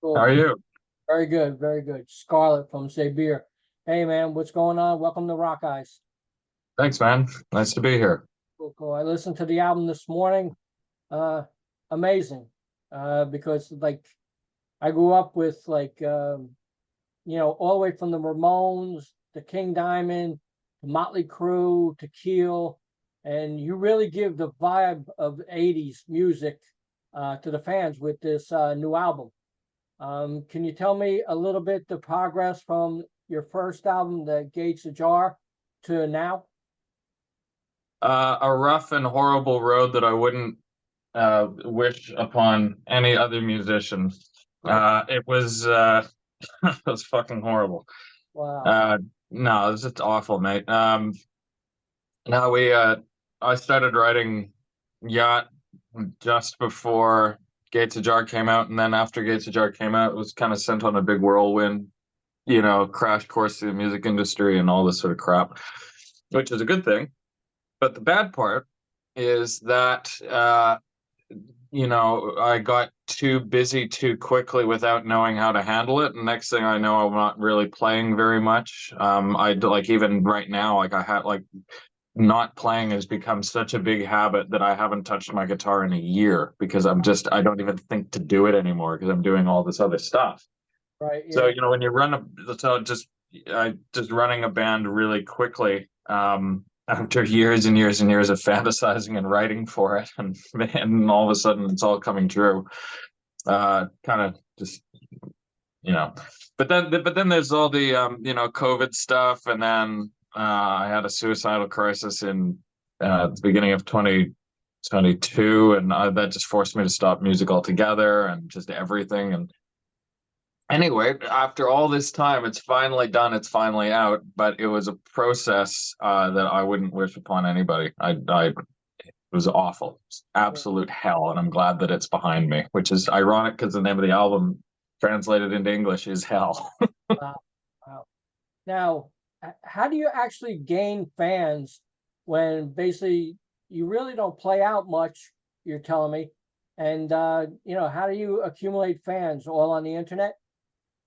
How Cool. are you? Very good. Very good. Scarlett from Sabire. Hey, man, what's going on? Welcome to RockEyez. Thanks, man. Nice to be here. Cool, cool. I listened to the album this morning. Uh, Amazing. Because like I grew up with all the way from the Ramones to King Diamond, to Motley Crue to Keel, and you really give the vibe of '80s music to the fans with this new album. Can you tell me a little bit the progress from your first album, The Gates Ajar, to now? A rough and horrible road that I wouldn't wish upon any other musician. Right. It was it was fucking horrible. Wow. Uh, no, it was just awful, mate. No, I started writing Yacht just before Gates Ajar came out, and then after Gates Ajar came out, it was kind of sent on a big whirlwind, crash course through the music industry and all this sort of crap, which is a good thing. But the bad part is that I got too busy too quickly without knowing how to handle it. And next thing I know, I'm not really playing very much. Like even right now, like I had like not playing has become such a big habit that I haven't touched my guitar in a year because I don't even think to do it anymore because I'm doing all this other stuff. Right. So, Yeah. when you run just running a band really quickly, after years and years and years of fantasizing and writing for it, and man, all of a sudden it's all coming true. Kind of just, you know, but then there's all the, COVID stuff. And then, I had a suicidal crisis in, the beginning of 2022. And that just forced me to stop music altogether and just everything. And anyway, after all this time, it's finally done. It's finally out. But it was a process that I wouldn't wish upon anybody. It was awful, Yeah. absolute hell. And I'm glad that it's behind me, which is ironic because the name of the album translated into English is Hell. Wow. Wow. Now, how do you actually gain fans when basically you really don't play out much, you're telling me? And how do you accumulate fans all on the internet?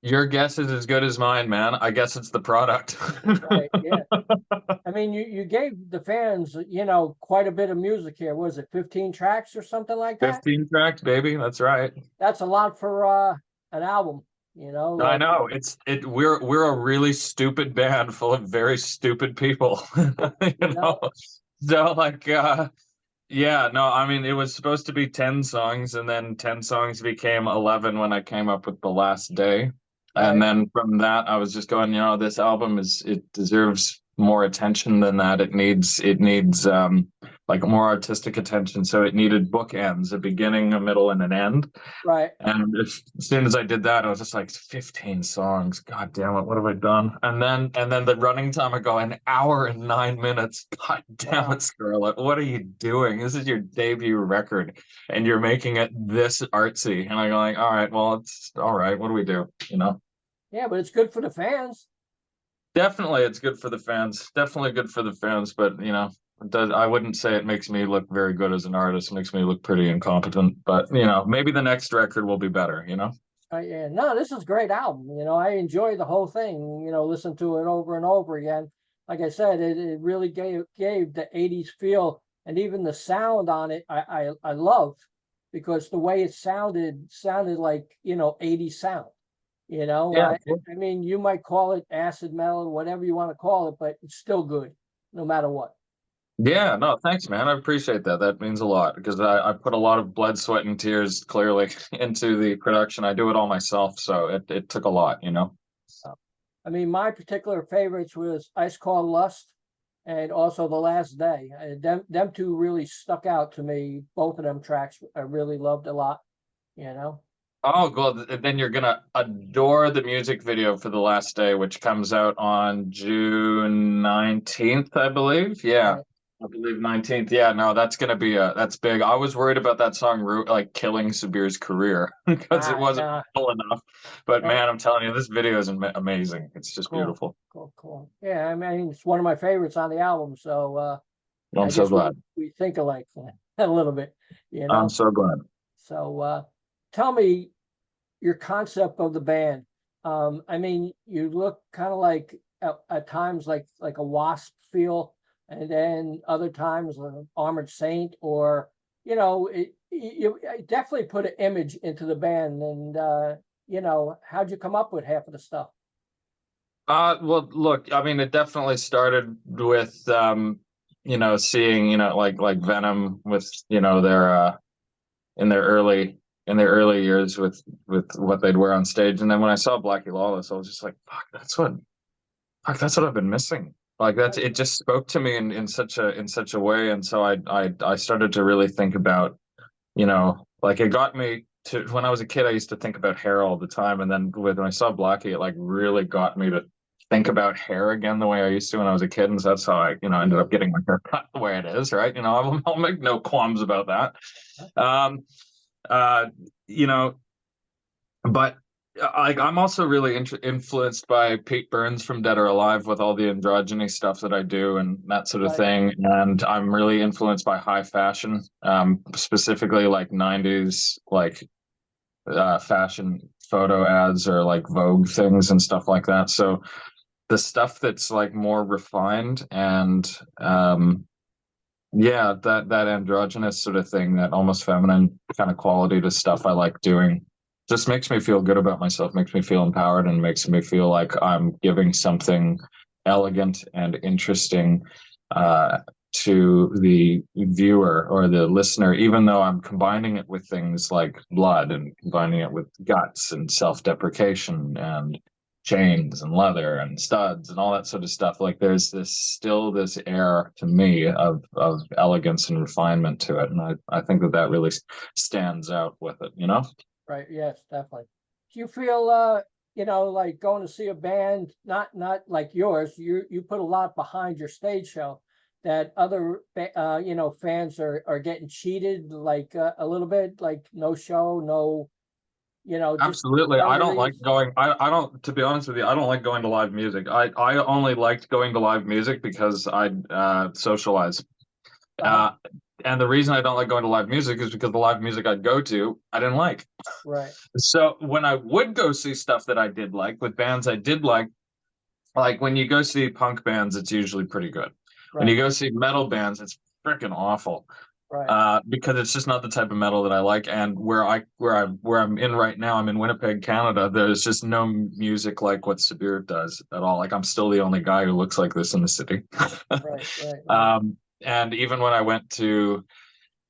Your guess is as good as mine, man. I guess it's the product. Right. Yeah. I mean, you gave the fans, quite a bit of music here. Was it 15 tracks or something like that? 15 tracks, baby. That's right. That's a lot for an album, I like, know. We're a really stupid band full of very stupid people. You you know. know, So like yeah, no, I mean it was supposed to be 10 songs and then 10 songs became 11 when I came up with The Last Day. And right. then from that I was just going, this album it deserves more attention than that. It needs like more artistic attention. So it needed bookends, a beginning, a middle, and an end. Right. And as soon as I did that, I was just like, 15 songs. God damn it, what have I done? And then the running time, I go an hour and 9 minutes. God damn Wow. it, Scarlett. What are you doing? This is your debut record, and you're making it this artsy. And I go like, all right, well, it's all right. What do we do? Yeah, but it's good for the fans. Definitely it's good for the fans. Definitely good for the fans, but I wouldn't say it makes me look very good as an artist. It makes me look pretty incompetent. But maybe the next record will be better. Yeah, no, this is a great album. I enjoy the whole thing. Listen to it over and over again. Like I said, it really gave the '80s feel, and even the sound on it. I loved because the way it sounded like '80s sound. Yeah. I mean, you might call it acid metal, whatever you want to call it, but it's still good, no matter what. Yeah, no, thanks, man. I appreciate that. That means a lot because I put a lot of blood, sweat, and tears clearly into the production. I do it all myself, so it took a lot. Uh, I mean, my particular favorites was Ice Cold Lust and also The Last Day. Them two really stuck out to me. Both of them tracks I really loved a lot. You know. Oh, well, then you're gonna adore the music video for The Last Day, which comes out on June 19th, I believe. Yeah, Right. I believe 19th. Yeah, no, that's big. I was worried about that song like killing Sabire's career because it wasn't Nah. cool enough. But No. man, I'm telling you, this video is amazing. It's just Cool. beautiful. Cool. Cool. Yeah. I mean, it's one of my favorites on the album. So I'm I so guess we glad. we think alike a little bit. You I'm know. so glad. So tell me. your concept of the band. I mean, you look kind of like at times like a Wasp feel, and then other times an Armored Saint, or you definitely put an image into the band. And how'd you come up with half of the stuff? Well, look, I mean, it definitely started with, seeing, like Venom with, in their early in their early years with what they'd wear on stage. And then when I saw Blackie Lawless, I was just like, fuck, that's what I've been missing. Like that's it just spoke to me in such a way. And so I started to really think about, like it got me to when I was a kid, I used to think about hair all the time. And then when I saw Blackie, it like really got me to think about hair again the way I used to when I was a kid. And so that's how I, ended up getting my hair cut the way it is, right? I'll make no qualms about that. Um, uh, you know, but I'm also really influenced by Pete Burns from Dead or Alive with all the androgyny stuff that I do and that sort of Right, thing. And I'm really influenced by high fashion, specifically like 90s, like fashion photo ads or like Vogue things and stuff like that. So the stuff that's like more refined and yeah, that androgynous sort of thing, that almost feminine kind of quality to stuff I like doing, just makes me feel good about myself, makes me feel empowered, and makes me feel like I'm giving something elegant and interesting uh, to the viewer or the listener, even though I'm combining it with things like blood and combining it with guts and self-deprecation and chains and leather and studs and all that sort of stuff. Like there's this air to me of elegance and refinement to it, and I think that really stands out with it, right. Yes, definitely. Do you feel like going to see a band, not like yours, you put a lot behind your stage show, that other fans are getting cheated like a little bit, like no show, no, just Absolutely. I don't like memories? going. I don't. To be honest with you, I don't like going to live music. I only liked going to live music because I socialize. Uh-huh. Uh, and the reason I don't like going to live music is because the live music I'd go to, I didn't like. Right, So when I would go see stuff that I did like with bands I did like when you go see punk bands, it's usually pretty good. When you right, go see metal bands, it's freaking awful. right, Because it's just not the type of metal that I like. And where I'm in right now, I'm in Winnipeg, Canada. There's just no music like what Sabire does at all. Like I'm still the only guy who looks like this in the city. right, right, right, And even when I went to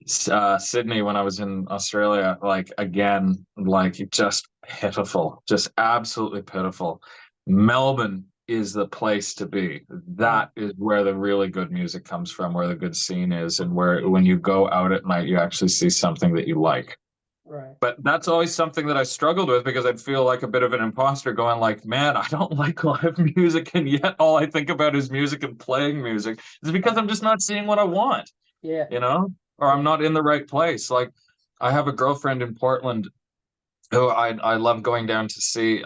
Sydney when I was in Australia, like again, like just pitiful, just absolutely pitiful. Melbourne is the place to be. right, That is where the really good music comes from, where the good scene is, and where when you go out at night, you actually see something that you like. right. But that's always something that I struggled with because I'd feel like a bit of an imposter going like, man, I don't like live music, and yet all I think about is music and playing music. It's because I'm just not seeing what I want, Yeah, or I'm yeah, not in the right place. Like I have a girlfriend in Portland who I love going down to see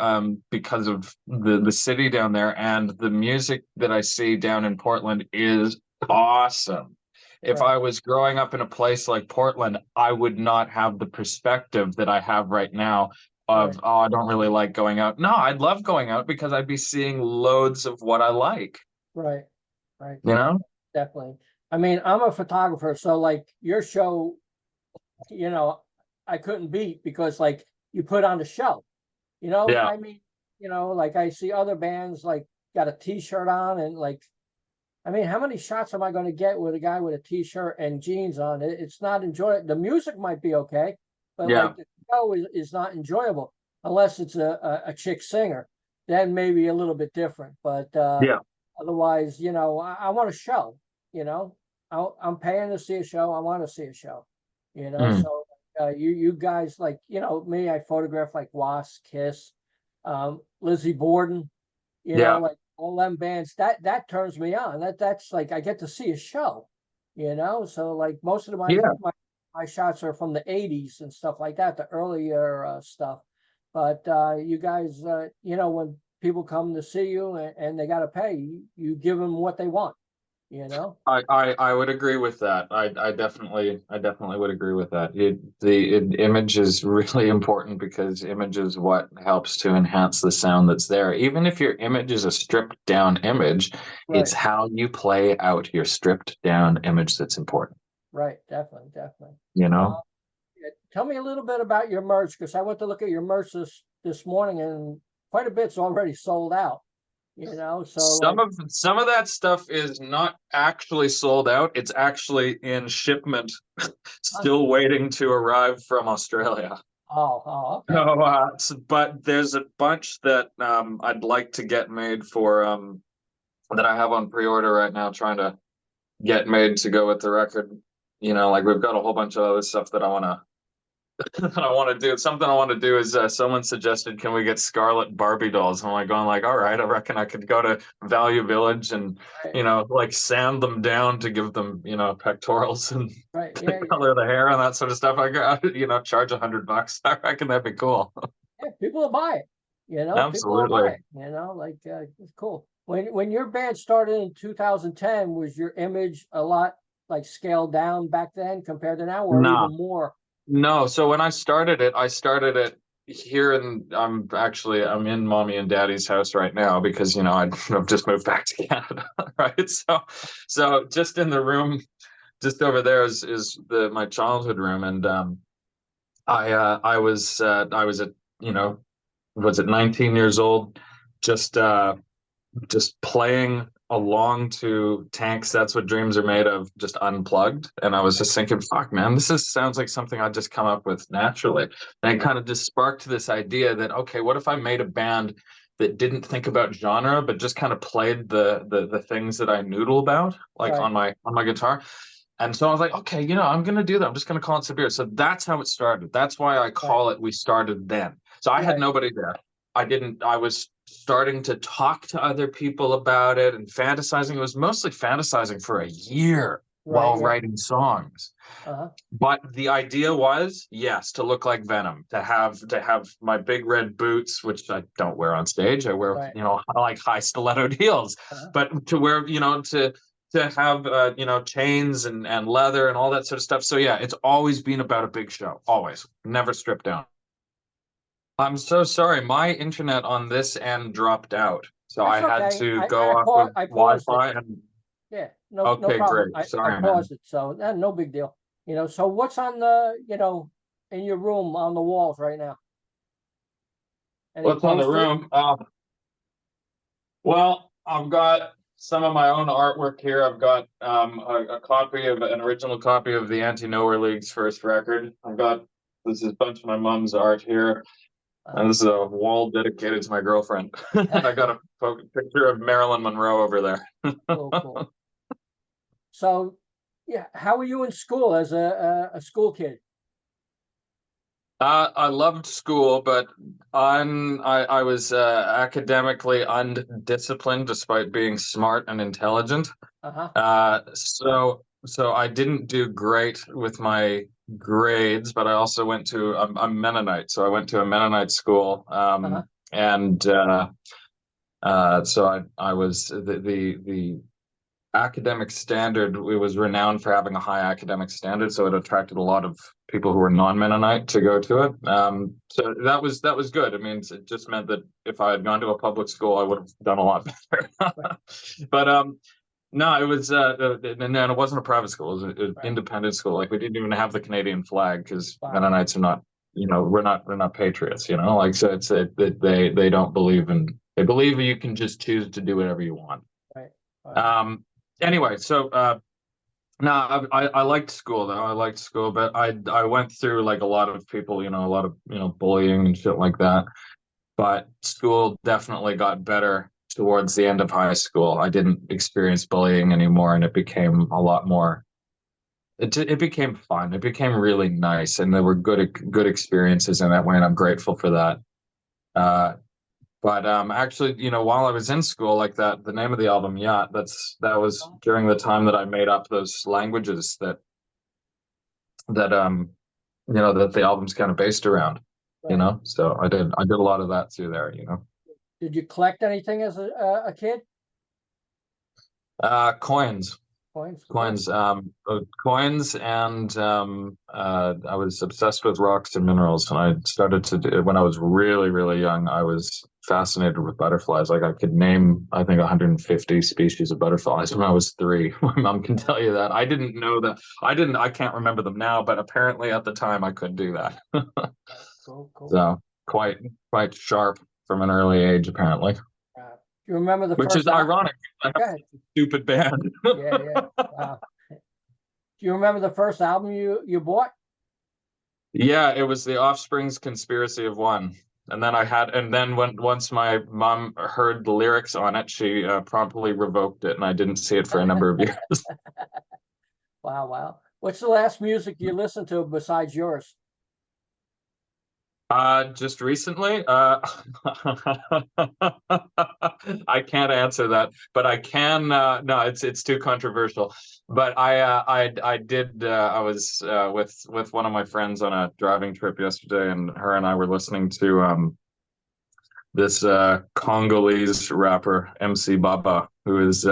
because of the city down there, and the music that I see down in Portland is awesome. If right, I was growing up in a place like Portland, I would not have the perspective that I have right now right, of, oh, I don't really like going out. No, I'd love going out because I'd be seeing loads of what I like, right, right. you know? Definitely. I mean, I'm a photographer, so like your show, you know, I couldn't beat because like you put on a show. Yeah. I mean, like I see other bands like got a t-shirt on, and like, I mean, how many shots am I going to get with a guy with a t-shirt and jeans on? It's not enjoyable. The music might be okay, but Yeah. like the show is not enjoyable unless it's a chick singer. Then maybe a little bit different. But Yeah. otherwise, I want a show. You know, I'm paying to see a show. I want to see a show. Mm. So you guys, like, me, I photograph like Wasp, Kiss, Lizzie Borden, Yeah. like all them bands. That turns me on. That's like I get to see a show. So like most of Yeah. my shots are from the '80s and stuff like that, the earlier stuff. But you guys, when people come to see you, and they got to pay, you give them what they want. I would agree with that. I definitely would agree with that. Image is really important because image is what helps to enhance the sound that's there. Even if your image is a stripped down image, it's Right, how you play out your stripped down image that's important, right, definitely, definitely. you Uh, know? yeah, tell me a little bit about your merch, because I went to look at your merch this morning, and quite a bit's already sold out. So like, Some of that stuff is not actually sold out. It's actually in shipment, huh? still waiting to arrive from Australia. Okay, But there's a bunch that I'd like to get made for that I have on pre-order right now, trying to get made to go with the record. Like we've got a whole bunch of other stuff that I want to I want to do. Something I want to do is someone suggested, can we get Scarlett Barbie dolls? I'm like going like, all right, I reckon I could go to Value Village and right, like sand them down to give them pectorals and right, the yeah, yeah, color of the hair and that sort of stuff. I got charge $100. I reckon that'd be cool. yeah. People will buy it. People will buy Absolutely. it. Like it's cool. When your band started in 2010, was your image a lot like scaled down back then compared to now, or Nah, even more? no. So when I started it here, and I'm in mommy and daddy's house right now because I've just moved back to Canada, right? So just in the room, just over there is the my childhood room, and I was at was it 19 years old, just playing along to Tanks, That's What Dreams Are Made Of, just unplugged. And I was Right, just thinking, fuck, man, sounds like something I'd just come up with naturally. And it right, kind of just sparked this idea that, okay, what if I made a band that didn't think about genre, but just kind of played the things that I noodle about, like right, on my guitar. And so I was like, okay, I'm gonna do that. I'm just gonna call it Sabir. So that's how it started. That's why I right, call it We Started Then. So I had right, nobody there. I was starting to talk to other people about it and fantasizing. It was mostly fantasizing for a year right, while yeah, writing songs. uh-huh, But the idea was, yes, to look like Venom, to have my big red boots, which I don't wear on stage. I wear, right, like high stilettoed heels, uh-huh, but to wear, to have chains and leather and all that sort of stuff. So yeah, it's always been about a big show, always, never stripped down. I'm so sorry. My internet on this end dropped out. So that's I had okay. to go off of I paused it. Wi-Fi and Yeah, no okay, problem. great. I Sorry, man. paused it, so no big deal. So what's on the in your room on the walls right now? Any What's on the posters? room? Well, I've got some of my own artwork here. I've got a copy of an original copy of the Anti-Nowhere League's first record. This is a bunch of my mom's art here. Uh, And this is a wall dedicated to my girlfriend. And I got a picture of Marilyn Monroe over there. cool, cool. So, yeah, how were you in school as a school kid? I loved school, but I was academically undisciplined despite being smart and intelligent. Uh-huh, So I didn't do great with my grades, but I also I'm Mennonite, so I went to a Mennonite school. uh-huh, And so I was the academic standard. It was renowned for having a high academic standard, so it attracted a lot of people who were non-Mennonite to go to it. So that was good. I mean, it just meant that if I had gone to a public school, I would have done a lot better. right, But no, it was and it wasn't a private school. It was an right. independent school. Like we didn't even have the Canadian flag because Wow, Mennonites are not, we're not patriots. Like so, they don't believe in. They believe you can just choose to do whatever you want. right, right, Um, anyway, so no, I liked school though. I liked school, but I went through like a lot of people, a lot of bullying and shit like that. But school definitely got better towards the end of high school. I didn't experience bullying anymore, and it became a lot more. It became fun. It became really nice, and there were good experiences in that way, and I'm grateful for that. Uh, but actually, while I was in school like that, the name of the album, Yacht, that was during the time that I made up those languages that that the album's kind of based around, right. So I did a lot of that through there. Did you collect anything as a kid? Coins. Coins, cool. Coins, and I was obsessed with rocks and minerals, and I started to do when I was really, really young. I was fascinated with butterflies. Like I could name, I think, 150 species of butterflies when I was 3. My mom can tell you that. I didn't know that. I can't remember them now, but apparently at the time I could do that. Cool, cool. So quite, quite sharp from an early age, apparently. Do you remember the Which is first album? ironic. I have Go a ahead. stupid band. Yeah, yeah. Wow. Do you remember the first album you bought? Yeah, it was the Offspring's Conspiracy of One. And then once my mom heard the lyrics on it, she promptly revoked it, and I didn't see it for a number of years. Wow, wow. What's the last music you listened to besides yours? Just recently, I can't answer that, but I can. No, it's too controversial. But I did. I was with one of my friends on a driving trip yesterday, and her and I were listening to this Congolese rapper MC Baba, who is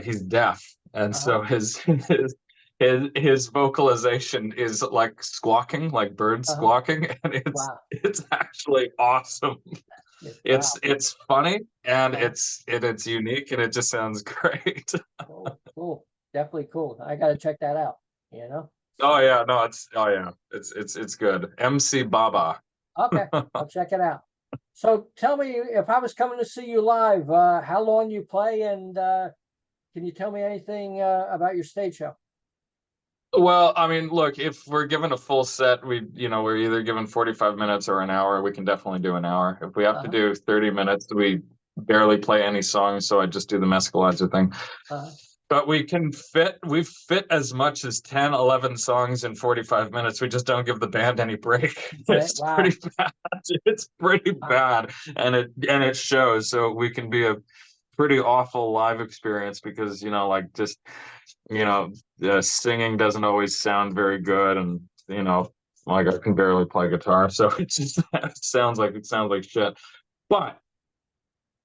he's deaf, and so Uh-huh. his vocalization is like squawking, like birds Uh-huh. squawking, and Wow. it's actually awesome. Yeah, It's wow. it's funny, and Uh-huh. it's unique, and it just sounds great. Cool, cool. Definitely cool. I gotta check that out, you know? Oh So yeah, no, it's good. MC Baba. okay, I'll check it out. So tell me, if I was coming to see you live, how long you play, and can you tell me anything about your stage show? Well, I mean, look, if we're given a full set, we're either given 45 minutes or an hour. We can definitely do an hour. If we have to Uh-huh. do 30 minutes, we barely play any songs, so I just do the mescalizer thing. Uh-huh. But we fit as much as 10, 11 songs in 45 minutes. We just don't give the band any break. Right. It's Wow. pretty bad. It's pretty Wow. bad. And it shows. So we can be a pretty awful live experience because, like just, the singing doesn't always sound very good. And, like I can barely play guitar. So it just it sounds like shit. But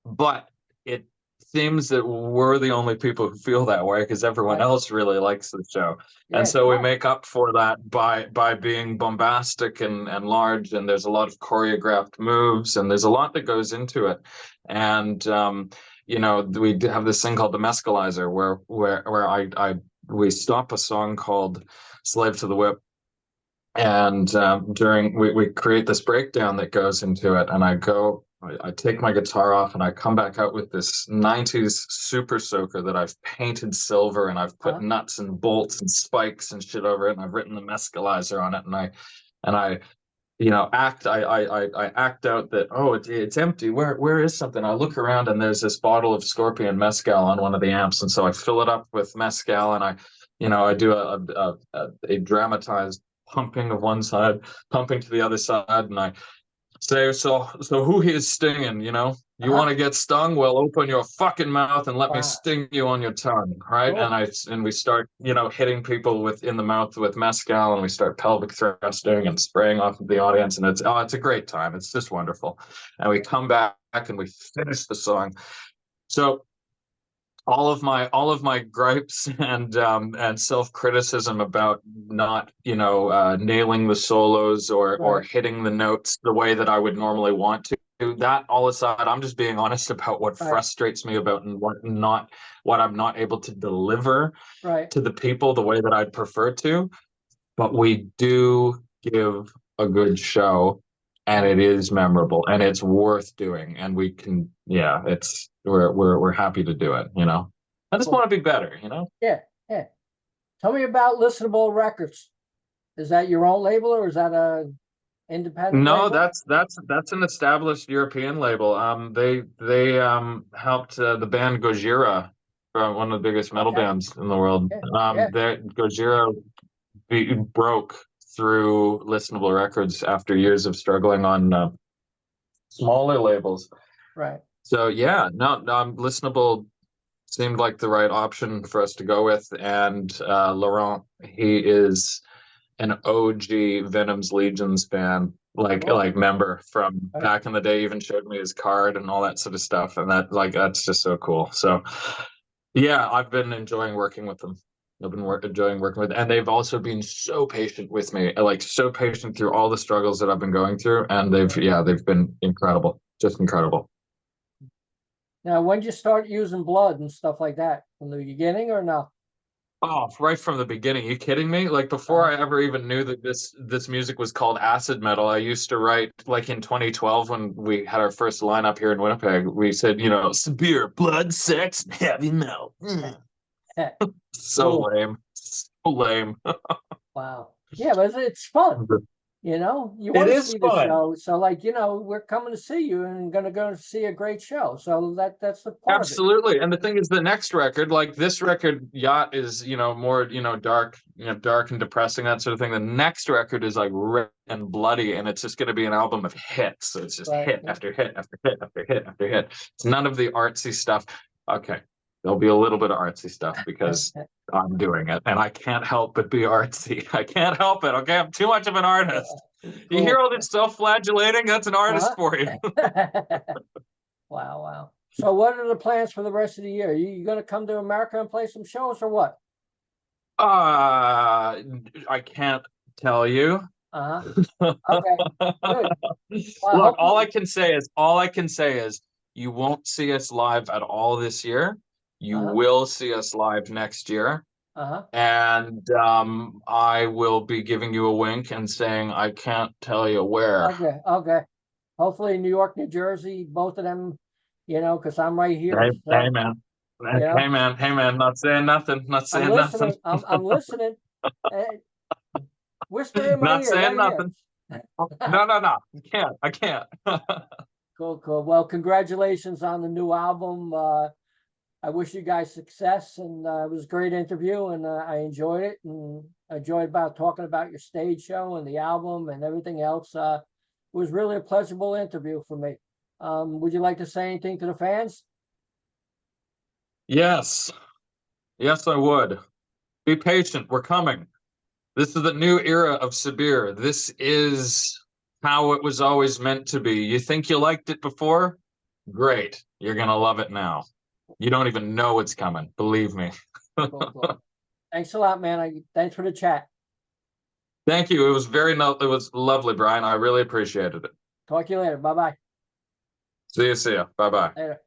but it seems that we're the only people who feel that way because everyone Right. else really likes the show. And Yeah. so we Right. make up for that by being bombastic and large, and there's a lot of choreographed moves, and there's a lot that goes into it. And we do have this thing called the mescalizer where we stop a song called Slave to the Whip, and during we create this breakdown that goes into it, and I take my guitar off and I come back out with this 90s super soaker that I've painted silver, and I've put Uh-huh. nuts and bolts and spikes and shit over it, and I've written the mescalizer on it, and I I act out that, oh, it's empty. Where is something? I look around and there's this bottle of Scorpion mezcal on one of the amps, and so I fill it up with mezcal, and I do a dramatized pumping of one side, pumping to the other side, and I say, so who here is stinging? You Uh-huh. want to get stung? Well, open your fucking mouth and let me Wow. sting you on your tongue, right? Cool. And we start, hitting people in the mouth with mezcal, and we start pelvic thrusting and spraying off of the audience, and it's a great time. It's just wonderful. And we come back and we finish the song. So all of my gripes and self-criticism about not nailing the solos or Right. hitting the notes the way that I would normally want to, that all aside, I'm just being honest about what Right. frustrates me about what I'm not able to deliver Right. to the people the way that I'd prefer to. But we do give a good show, and Uh-huh. it is memorable, and it's worth doing, and we can, yeah, we're happy to do it. I just Cool. want to be better. Yeah. Yeah. Tell me about Listenable Records. Is that your own label, or is that a independent No, label? that's an established European label. They helped the band Gojira, one of the biggest metal Okay. bands in the world. Yeah. Yeah. Gojira broke through Listenable Records after years of struggling on smaller labels. Right. So yeah, no, Listenable seemed like the right option for us to go with. And Laurent, he is an OG Venom's Legions fan. Well, member from right. back in the day. Even showed me his card and all that sort of stuff, and that's just so cool. So yeah, I've been enjoying working with them. I've been enjoying working with, and they've also been so patient with me, like so patient through all the struggles that I've been going through, and they've been incredible, just incredible. Now, when did you start using blood and stuff like that? From the beginning or no? Oh, right from the beginning. You kidding me? Like before Uh-huh. I ever even knew that this music was called acid metal, I used to write like in 2012 when we had our first lineup here in Winnipeg. We said, Sabire, blood, sex, and heavy metal. So Cool. lame. So lame. Wow. Yeah, but it's fun. You It want to is see the fun. show. So like, we're coming to see you and gonna go see a great show. So that's the part of it. Absolutely. And the thing is, the next record, like this record, Yacht, is, more, dark, dark and depressing, that sort of thing. The next record is like red and bloody, and it's just going to be an album of hits. So it's just Right. hit after hit after hit after hit after hit. It's none of the artsy stuff. Okay. There'll be a little bit of artsy stuff because I'm doing it and I can't help but be artsy. I can't help it. Okay. I'm too much of an artist. You hear Cool. all this self-flagellating? That's an artist Uh-huh. for you. Wow, wow. So what are the plans for the rest of the year? You gonna come to America and play some shows or what? I can't tell you. Uh-huh. Okay, good. Well, I Look, hope all I can say is you won't see us live at all this year. You uh-huh. will see us live next year. Uh-huh. And I will be giving you a wink and saying I can't tell you where. Okay, okay. Hopefully New York, New Jersey, both of them, because I'm right here. Hey, hey So, man. you know, Hey man, not saying nothing, not I'm saying nothing, listening. I'm listening. Hey, whisper in my not ear, saying right here. nothing. No. I can't. Cool, cool. Well, congratulations on the new album. I wish you guys success, and it was a great interview, and I enjoyed it, and I enjoyed about talking about your stage show and the album and everything else. It was really a pleasurable interview for me. Would you like to say anything to the fans? Yes. Yes, I would. Be patient. We're coming. This is the new era of Sabir. This is how it was always meant to be. You think you liked it before? Great. You're going to love it now. You don't even know what's coming. Believe me. Cool, cool. Thanks a lot, man. Thanks for the chat. Thank you. It was it was lovely, Brian. I really appreciated it. Talk to you later. Bye bye. See you. Bye bye. Later.